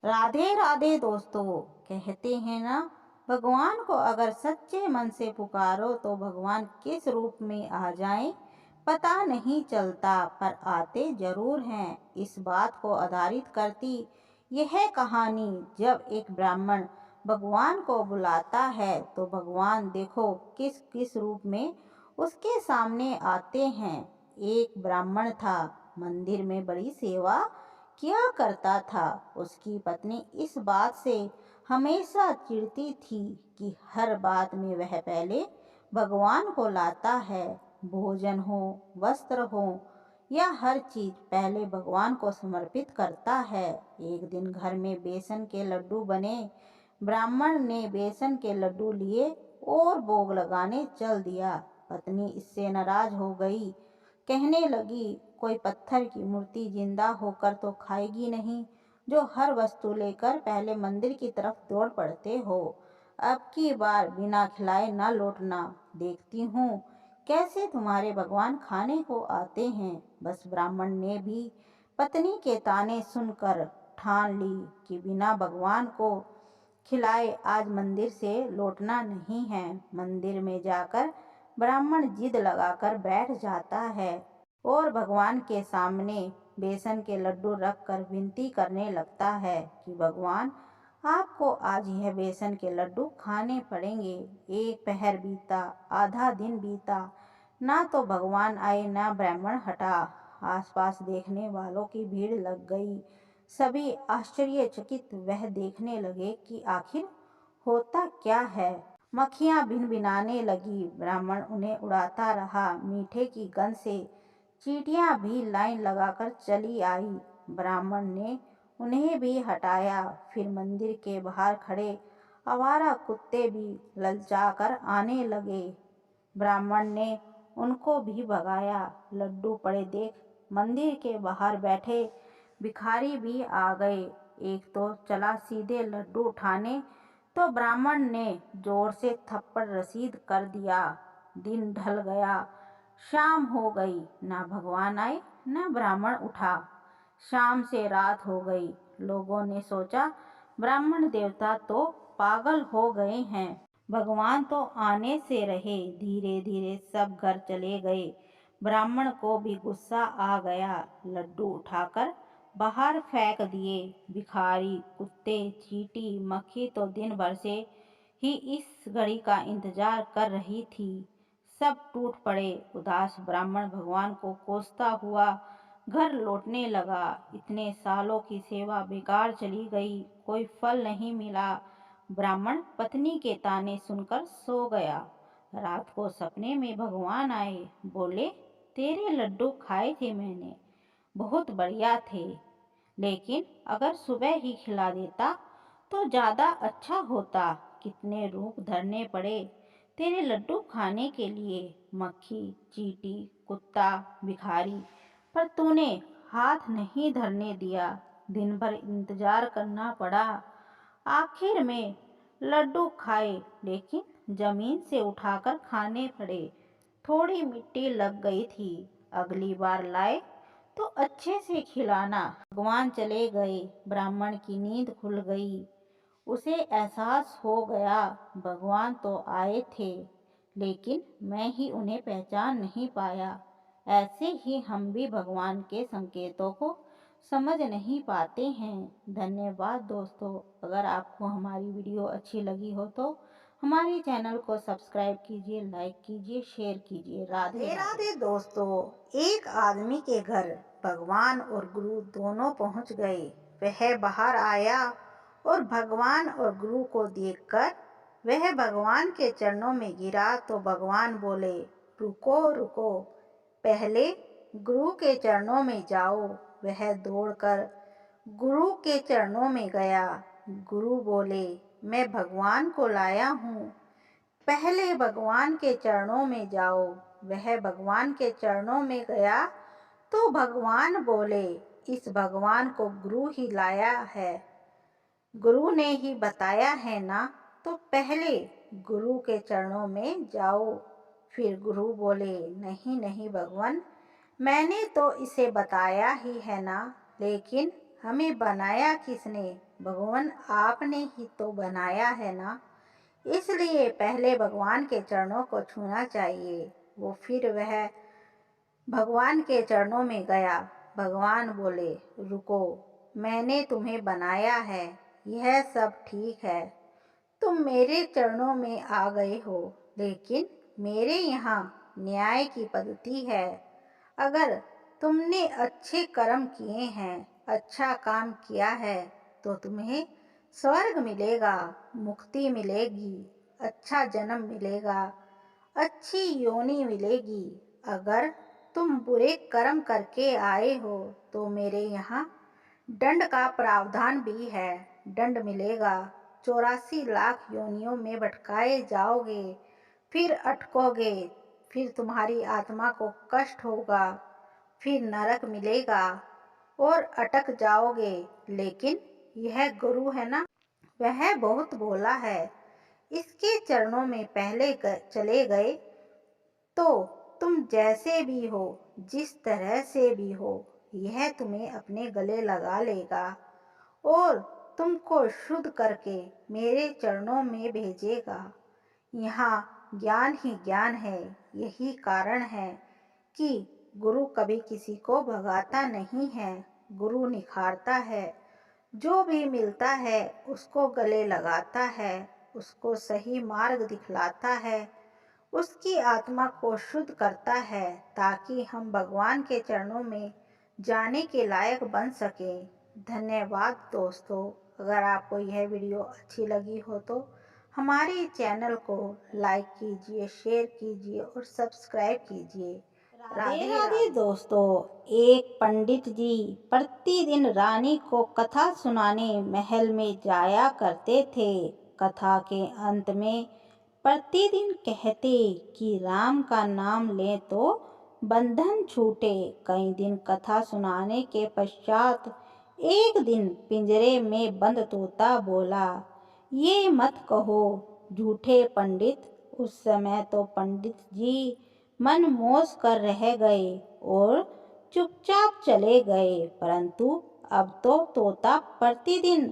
राधे राधे दोस्तों। कहते हैं ना, भगवान को अगर सच्चे मन से पुकारो तो भगवान किस रूप में आ जाएं पता नहीं चलता, पर आते जरूर हैं। इस बात को आधारित करती यह कहानी। जब एक ब्राह्मण भगवान को बुलाता है तो भगवान देखो किस किस रूप में उसके सामने आते हैं। एक ब्राह्मण था, मंदिर में बड़ी सेवा किया करता था। उसकी पत्नी इस बात से हमेशा चिढ़ती थी कि हर बात में वह पहले भगवान को लाता है। भोजन हो, वस्त्र हो या हर चीज पहले भगवान को समर्पित करता है। एक दिन घर में बेसन के लड्डू बने। ब्राह्मण ने बेसन के लड्डू लिए और भोग लगाने चल दिया। पत्नी इससे नाराज हो गई, कहने लगी, कोई पत्थर की मूर्ति जिंदा होकर तो खाएगी नहीं, जो हर वस्तु लेकर पहले मंदिर की तरफ दौड़ पड़ते हो। अब की बार बिना खिलाए न लौटना, देखती हूँ कैसे तुम्हारे भगवान खाने को आते हैं। बस ब्राह्मण ने भी पत्नी के ताने सुनकर ठान ली कि बिना भगवान को खिलाए आज मंदिर से लौटना नहीं है। मंदिर में जाकर ब्राह्मण जिद लगाकर बैठ जाता है और भगवान के सामने बेसन के लड्डू रखकर विनती करने लगता है कि भगवान, आपको आज यह बेसन के लड्डू खाने पड़ेंगे। एक पहर बीता, आधा दिन बीता, ना तो भगवान आए ना ब्राह्मण हटा। आसपास देखने वालों की भीड़ लग गई। सभी आश्चर्यचकित वह देखने लगे कि आखिर होता क्या है। मक्खियां भिनभिनाने लगी। ब्राह्मण उन्हें उड़ाता रहा। मीठे की गंध से चींटियां भी लाइन लगाकर चली आई। ब्राह्मण ने उन्हें भी हटाया। फिर मंदिर के बाहर खड़े आवारा कुत्ते भी ललचाकर आने लगे। ब्राह्मण ने उनको भी भगाया। लड्डू पड़े देख मंदिर के बाहर बैठे भिखारी भी आ गए। एक तो चला सीधे लड्डू उठाने, तो ब्राह्मण ने जोर से थप्पड़ रसीद कर दिया। दिन ढल गया, शाम हो गई, ना भगवान आए ना ब्राह्मण उठा। शाम से रात हो गई। लोगों ने सोचा ब्राह्मण देवता तो पागल हो गए हैं, भगवान तो आने से रहे। धीरे धीरे सब घर चले गए। ब्राह्मण को भी गुस्सा आ गया। लड्डू उठाकर बाहर फेंक दिए। भिखारी, कुत्ते, चींटी, मक्खी तो दिन भर से ही इस घड़ी का इंतजार कर रही थी। सब टूट पड़े। उदास ब्राह्मण भगवान को कोसता हुआ घर लौटने लगा। इतने सालों की सेवा बेकार चली गई, कोई फल नहीं मिला। ब्राह्मण पत्नी के ताने सुनकर सो गया। रात को सपने में भगवान आए, बोले, तेरे लड्डू खाए थे मैंने, बहुत बढ़िया थे, लेकिन अगर सुबह ही खिला देता तो ज्यादा अच्छा होता। कितने रूप धरने पड़े तेरे लड्डू खाने के लिए, मक्खी, चींटी, कुत्ता, भिखारी, पर तूने हाथ नहीं धरने दिया। दिन भर इंतजार करना पड़ा। आखिर में लड्डू खाए, लेकिन जमीन से उठाकर खाने पड़े। थोड़ी मिट्टी लग गई थी। अगली बार लाए तो अच्छे से खिलाना। भगवान चले गए। ब्राह्मण की नींद खुल गई। उसे एहसास हो गया, भगवान तो आए थे, लेकिन मैं ही उन्हें पहचान नहीं पाया। ऐसे ही हम भी भगवान के संकेतों को समझ नहीं पाते हैं। धन्यवाद दोस्तों। अगर आपको हमारी वीडियो अच्छी लगी हो तो हमारे चैनल को सब्सक्राइब कीजिए, लाइक कीजिए, शेयर कीजिए। राधे राधे दोस्तों। एक आदमी के घर भगवान और गुरु दोनों पहुंच गए। वह बाहर आया और भगवान और गुरु को देखकर वह भगवान के चरणों में गिरा तो भगवान बोले, रुको रुको, पहले गुरु के चरणों में जाओ। वह दौड़कर गुरु के चरणों में गया। गुरु बोले, मैं भगवान को लाया हूँ, पहले भगवान के चरणों में जाओ। वह भगवान के चरणों में गया तो भगवान बोले, इस भगवान को गुरु ही लाया है, गुरु ने ही बताया है ना, तो पहले गुरु के चरणों में जाओ। फिर गुरु बोले, नहीं नहीं भगवान, मैंने तो इसे बताया ही है ना, लेकिन हमें बनाया किसने? भगवान आपने ही तो बनाया है ना। इसलिए पहले भगवान के चरणों को छूना चाहिए। फिर वह भगवान के चरणों में गया। भगवान बोले, रुको, मैंने तुम्हें बनाया है, यह सब ठीक है। तुम मेरे चरणों में आ गए हो, लेकिन मेरे यहाँ न्याय की पद्धति है। अगर तुमने अच्छे कर्म किए हैं, अच्छा काम किया है, तो तुम्हें स्वर्ग मिलेगा, मुक्ति मिलेगी, अच्छा जन्म मिलेगा, अच्छी योनि मिलेगी। अगर तुम बुरे कर्म करके आए हो तो मेरे यहाँ दंड का प्रावधान भी है, दंड मिलेगा। 84 लाख योनियों में भटकाए जाओगे, फिर अटकोगे, फिर तुम्हारी आत्मा को कष्ट होगा, फिर नरक मिलेगा और अटक जाओगे। लेकिन यह गुरु है ना, वह बहुत भोला है। इसके चरणों में पहले चले गए तो तुम जैसे भी हो, जिस तरह से भी हो, यह तुम्हें अपने गले लगा लेगा और तुमको शुद्ध करके मेरे चरणों में भेजेगा। यहाँ ज्ञान ही ज्ञान है। यही कारण है कि गुरु कभी किसी को भगाता नहीं है, गुरु निखारता है। जो भी मिलता है उसको गले लगाता है, उसको सही मार्ग दिखलाता है, उसकी आत्मा को शुद्ध करता है, ताकि हम भगवान के चरणों में जाने के लायक बन सके। धन्यवाद दोस्तों। अगर आपको यह वीडियो अच्छी लगी हो तो हमारे चैनल को लाइक कीजिए, शेयर कीजिए और सब्सक्राइब कीजिए। राधे राधे दोस्तों। एक पंडित जी प्रतिदिन रानी को कथा सुनाने महल में जाया करते थे। कथा के अंत में प्रतिदिन कहते कि राम का नाम ले तो बंधन छूटे। कई दिन कथा सुनाने के पश्चात एक दिन पिंजरे में बंद तोता बोला, ये मत कहो झूठे पंडित। उस समय तो पंडित जी मन मोस कर रह गए और चुपचाप चले गए। परंतु अब तो तोता प्रतिदिन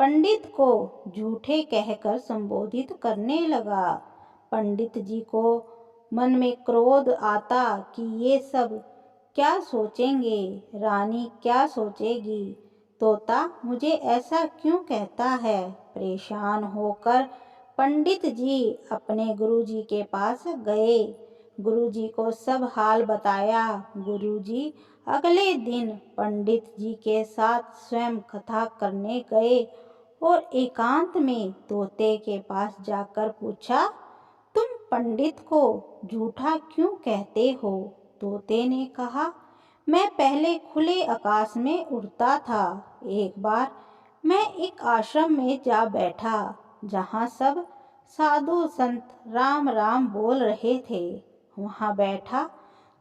पंडित को झूठे कहकर संबोधित करने लगा। पंडित जी को मन में क्रोध आता कि ये सब क्या सोचेंगे, रानी क्या सोचेगी, तोता मुझे ऐसा क्यों कहता है। परेशान होकर पंडित जी अपने गुरुजी के पास गए। गुरुजी को सब हाल बताया। गुरुजी अगले दिन पंडित जी के साथ स्वयं कथा करने गए और एकांत में तोते के पास जाकर पूछा, तुम पंडित को झूठा क्यों कहते हो? तोते ने कहा, मैं पहले खुले आकाश में उड़ता था। एक बार मैं एक आश्रम में जा बैठा जहाँ सब साधु संत राम राम बोल रहे थे। वहाँ बैठा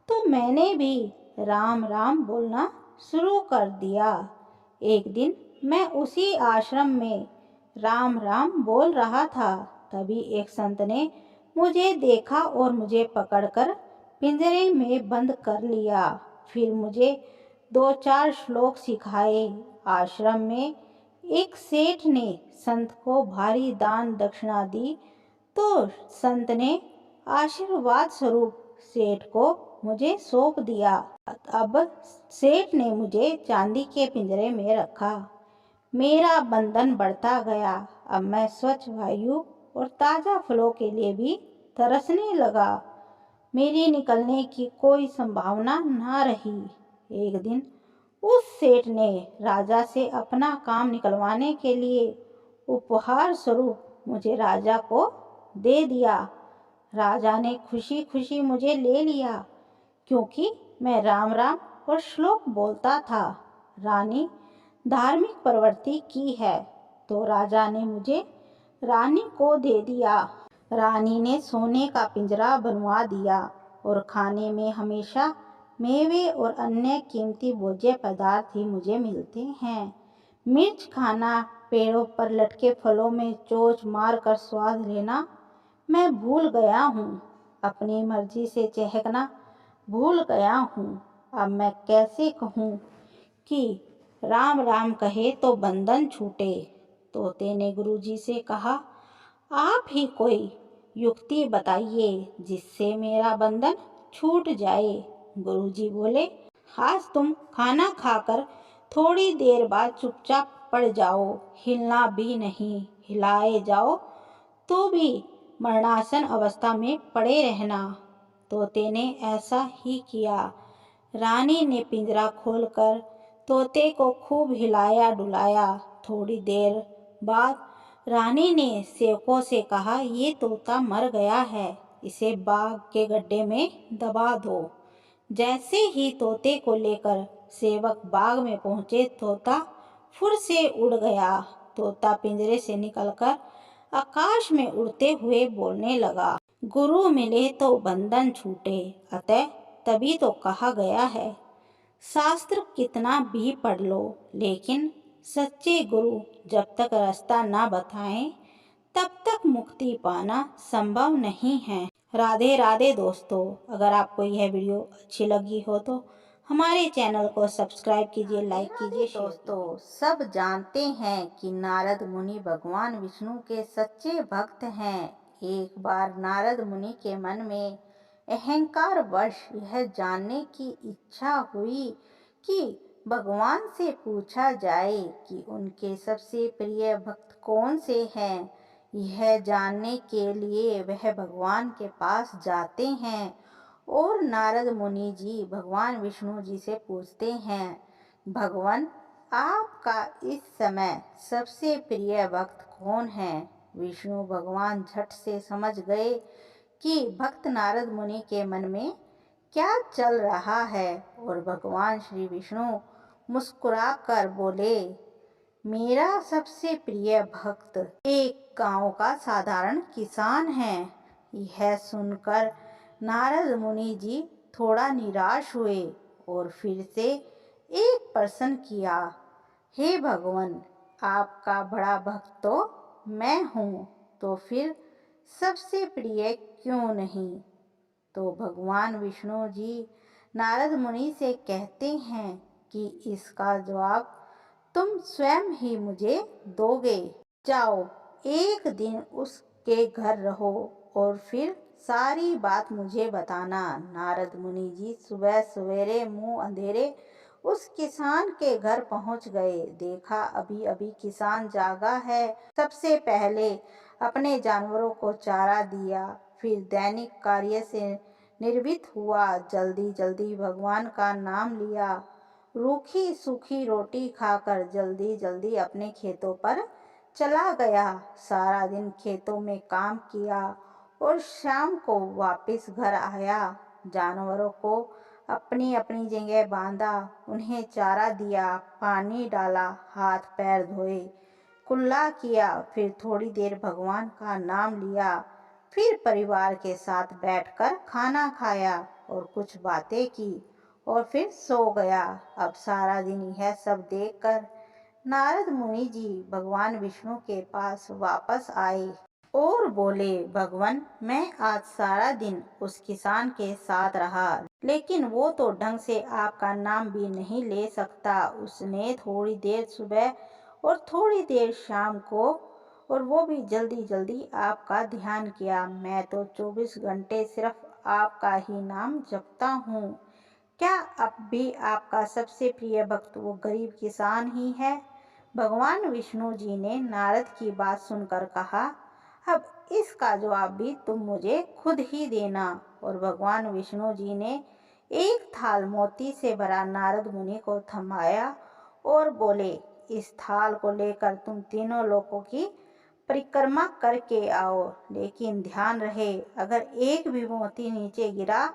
तो मैंने भी राम राम बोलना शुरू कर दिया। एक दिन मैं उसी आश्रम में राम राम बोल रहा था। तभी एक संत ने मुझे देखा और मुझे पकड़कर पिंजरे में बंद कर लिया। फिर मुझे 2-4 श्लोक सिखाए। आश्रम में एक सेठ ने संत को भारी दान दक्षिणा दी तो संत ने आशीर्वाद स्वरूप सेठ को मुझे सौंप दिया। अब सेठ ने मुझे चांदी के पिंजरे में रखा। मेरा बंधन बढ़ता गया। अब मैं स्वच्छ वायु और ताजा फलों के लिए भी तरसने लगा। मेरी निकलने की कोई संभावना न रही। एक दिन उस सेठ ने राजा से अपना काम निकलवाने के लिए उपहार स्वरूप मुझे राजा को दे दिया। राजा ने खुशी खुशी मुझे ले लिया, क्योंकि मैं राम राम और श्लोक बोलता था। रानी धार्मिक प्रवृत्ति की है तो राजा ने मुझे रानी को दे दिया। रानी ने सोने का पिंजरा बनवा दिया और खाने में हमेशा मेवे और अन्य कीमती भोज्य पदार्थ ही मुझे मिलते हैं। मिर्च खाना, पेड़ों पर लटके फलों में चोंच मार कर स्वाद लेना मैं भूल गया हूँ। अपनी मर्जी से चहकना भूल गया हूँ। अब मैं कैसे कहूँ कि राम राम कहे तो बंधन छूटे। तोते ने गुरुजी से कहा, आप ही कोई युक्ति बताइए जिससे मेरा बंधन छूट जाए। गुरुजी बोले, आज तुम खाना खाकर थोड़ी देर बाद चुपचाप पड़ जाओ, हिलना भी नहीं, हिलाए जाओ तो भी मरणासन अवस्था में पड़े रहना। तोते ने ऐसा ही किया। रानी ने पिंजरा खोलकर तोते को खूब हिलाया डुलाया। थोड़ी देर बाद रानी ने सेवकों से कहा, ये तोता मर गया है, इसे बाग के गड्ढे में दबा दो। जैसे ही तोते को लेकर सेवक बाग में पहुंचे, तोता फुर से उड़ गया। तोता पिंजरे से निकलकर आकाश में उड़ते हुए बोलने लगा, गुरु मिले तो बंधन छूटे, अतः तभी तो कहा गया है, शास्त्र कितना भी पढ़ लो, लेकिन सच्चे गुरु जब तक रास्ता ना बताएं तब तक मुक्ति पाना संभव नहीं है। राधे राधे दोस्तों, अगर आपको यह वीडियो अच्छी लगी हो तो हमारे चैनल को सब्सक्राइब कीजिए, लाइक कीजिए। दोस्तों, सब जानते हैं कि नारद मुनि भगवान विष्णु के सच्चे भक्त हैं। एक बार नारद मुनि के मन में अहंकार वश यह जानने की इच्छा हुई कि भगवान से पूछा जाए कि उनके सबसे प्रिय भक्त कौन से हैं। यह जानने के लिए वह भगवान के पास जाते हैं और नारद मुनि जी भगवान विष्णु जी से पूछते हैं, भगवान, आपका इस समय सबसे प्रिय भक्त कौन है। विष्णु भगवान झट से समझ गए कि भक्त नारद मुनि के मन में क्या चल रहा है और भगवान श्री विष्णु मुस्कुराकर बोले, मेरा सबसे प्रिय भक्त एक गांव का साधारण किसान है। यह सुनकर नारद मुनि जी थोड़ा निराश हुए और फिर से एक प्रश्न किया, हे भगवान, आपका बड़ा भक्त तो मैं हूँ, तो फिर सबसे प्रिय क्यों नहीं। तो भगवान विष्णु जी नारद मुनि से कहते हैं कि इसका जवाब तुम स्वयं ही मुझे दोगे। जाओ, एक दिन उसके घर रहो और फिर सारी बात मुझे बताना। नारद मुनि जी सुबह सवेरे मुंह अंधेरे उस किसान के घर पहुंच गए। देखा अभी अभी किसान जागा है। सबसे पहले अपने जानवरों को चारा दिया, फिर दैनिक कार्य से निर्वित हुआ। जल्दी जल्दी भगवान का नाम लिया। रूखी सूखी रोटी खाकर जल्दी जल्दी अपने खेतों पर चला गया। सारा दिन खेतों में काम किया और शाम को वापस घर आया। जानवरों को अपनी अपनी जगह बांधा, उन्हें चारा दिया, पानी डाला, हाथ पैर धोए, कुल्ला किया, फिर थोड़ी देर भगवान का नाम लिया, फिर परिवार के साथ बैठकर खाना खाया और कुछ बातें की और फिर सो गया। अब सारा दिन यह सब देखकर नारद मुनि जी भगवान विष्णु के पास वापस आए और बोले, भगवान, मैं आज सारा दिन उस किसान के साथ रहा, लेकिन वो तो ढंग से आपका नाम भी नहीं ले सकता। उसने थोड़ी देर सुबह और थोड़ी देर शाम को, और वो भी जल्दी जल्दी आपका ध्यान किया। मैं तो 24 घंटे सिर्फ आपका ही नाम जपता हूँ। क्या अब भी आपका सबसे प्रिय भक्त वो गरीब किसान ही है। भगवान विष्णु जी ने नारद की बात सुनकर कहा, अब इसका जवाब भी तुम मुझे खुद ही देना। और भगवान विष्णु जी ने एक थाल मोती से भरा नारद मुनि को थमाया और बोले, इस थाल को लेकर तुम तीनों लोकों की परिक्रमा करके आओ, लेकिन ध्यान रहे, अगर एक भी मोती नीचे गिरा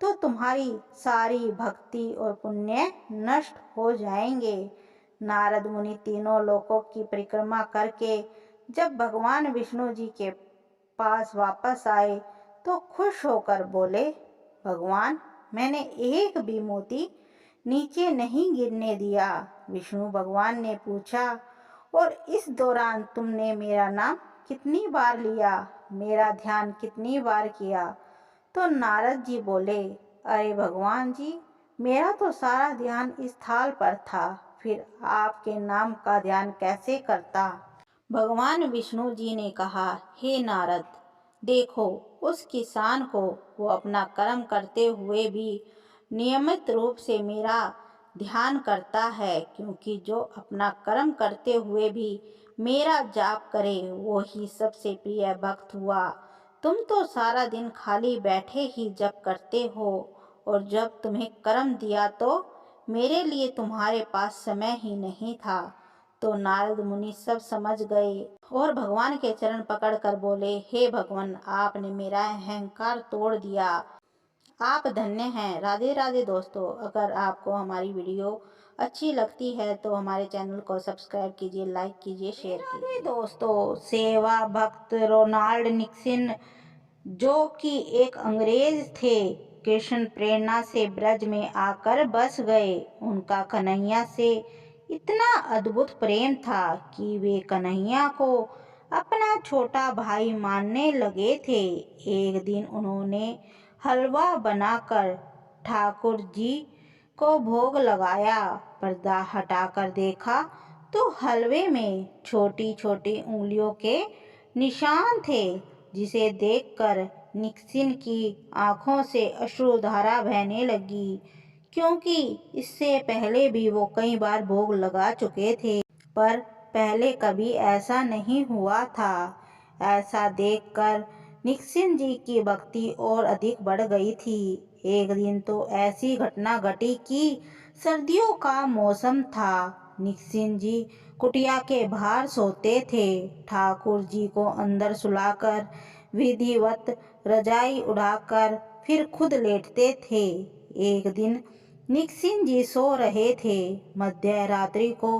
तो तुम्हारी सारी भक्ति और पुण्य नष्ट हो जाएंगे। नारद मुनि तीनों लोकों की परिक्रमा करके जब भगवान विष्णु जी के पास वापस आए तो खुश होकर बोले, भगवान, मैंने एक भी मोती नीचे नहीं गिरने दिया। विष्णु भगवान ने पूछा, और इस दौरान तुमने मेरा नाम कितनी बार लिया, मेरा ध्यान कितनी बार किया। तो नारद जी बोले, अरे भगवान जी, मेरा तो सारा ध्यान इस थाल पर था, फिर आपके नाम का ध्यान कैसे करता। भगवान विष्णु जी ने कहा, हे नारद, देखो उस किसान को, वो अपना कर्म करते हुए भी नियमित रूप से मेरा ध्यान करता है, क्योंकि जो अपना कर्म करते हुए भी मेरा जाप करे वो ही सबसे प्रिय भक्त हुआ। तुम तो सारा दिन खाली बैठे ही जप करते हो, और जब तुम्हें कर्म दिया तो मेरे लिए तुम्हारे पास समय ही नहीं था। तो नारद मुनि सब समझ गए और भगवान के चरण पकड़कर बोले, हे भगवान, आपने मेरा अहंकार तोड़ दिया, आप धन्य हैं। राधे राधे दोस्तों, अगर आपको हमारी वीडियो अच्छी लगती है तो हमारे चैनल को सब्सक्राइब कीजिए, लाइक कीजिए, शेयर कीजिए। दोस्तों, सेवा भक्त रोनाल्ड निक्सन, जो कि एक अंग्रेज थे, कृष्ण प्रेरणा से ब्रज में आकर बस गए। उनका कन्हैया से इतना अद्भुत प्रेम था कि वे कन्हैया को अपना छोटा भाई मानने लगे थे। एक दिन उन्होंने हलवा बनाकर ठाकुर जी को भोग लगाया। पर्दा हटाकर देखा तो हलवे में छोटी छोटी उंगलियों के निशान थे, जिसे देखकर निक्सन की आंखों से अश्रुधारा बहने लगी, क्योंकि इससे पहले भी वो कई बार भोग लगा चुके थे, पर पहले कभी ऐसा नहीं हुआ था। ऐसा देखकर निक्सन जी की भक्ति और अधिक बढ़ गई थी। एक दिन तो ऐसी घटना घटी कि सर्दियों का मौसम था। निक्सन जी कुटिया के बाहर सोते थे। ठाकुर जी को अंदर सुलाकर विधिवत रजाई उड़ाकर फिर खुद लेटते थे। एक दिन निक्सन जी सो रहे थे। मध्य रात्रि को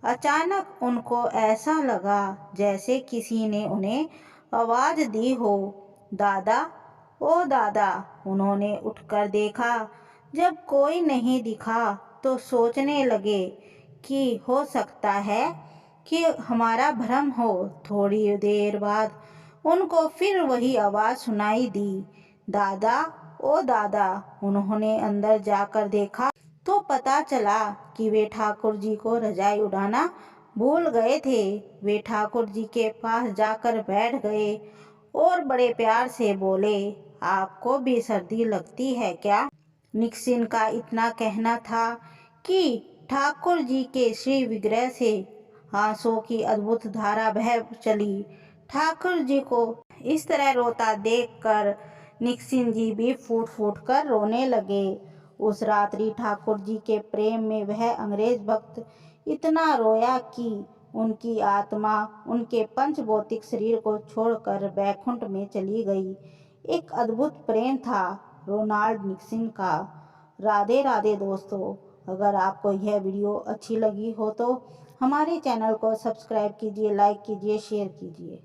अचानक उनको ऐसा लगा जैसे किसी ने उन्हें आवाज दी हो, दादा, ओ दादा। उन्होंने उठकर देखा। जब कोई नहीं दिखा तो सोचने लगे कि हो सकता है कि हमारा भ्रम हो। थोड़ी देर बाद उनको फिर वही आवाज सुनाई दी, दादा, ओ दादा। उन्होंने अंदर जाकर देखा तो पता चला कि वे ठाकुर जी को रजाई उड़ाना भूल गए थे। वे ठाकुर जी के पास जाकर बैठ गए और बड़े प्यार से बोले, आपको भी सर्दी लगती है क्या? निक्सन का इतना कहना था कि ठाकुर जी के श्री विग्रह से आंसुओं की अद्भुत धारा बह चली। ठाकुर जी को इस तरह रोता देखकर निक्सन जी भी फूट फूट कर रोने लगे। उस रात्रि ठाकुर जी के प्रेम में वह अंग्रेज भक्त इतना रोया कि उनकी आत्मा उनके पंचभौतिक शरीर को छोड़कर बैकुंठ में चली गई। एक अद्भुत प्रेम था रोनाल्ड निक्सन का। राधे राधे दोस्तों, अगर आपको यह वीडियो अच्छी लगी हो तो हमारे चैनल को सब्सक्राइब कीजिए, लाइक कीजिए, शेयर कीजिए।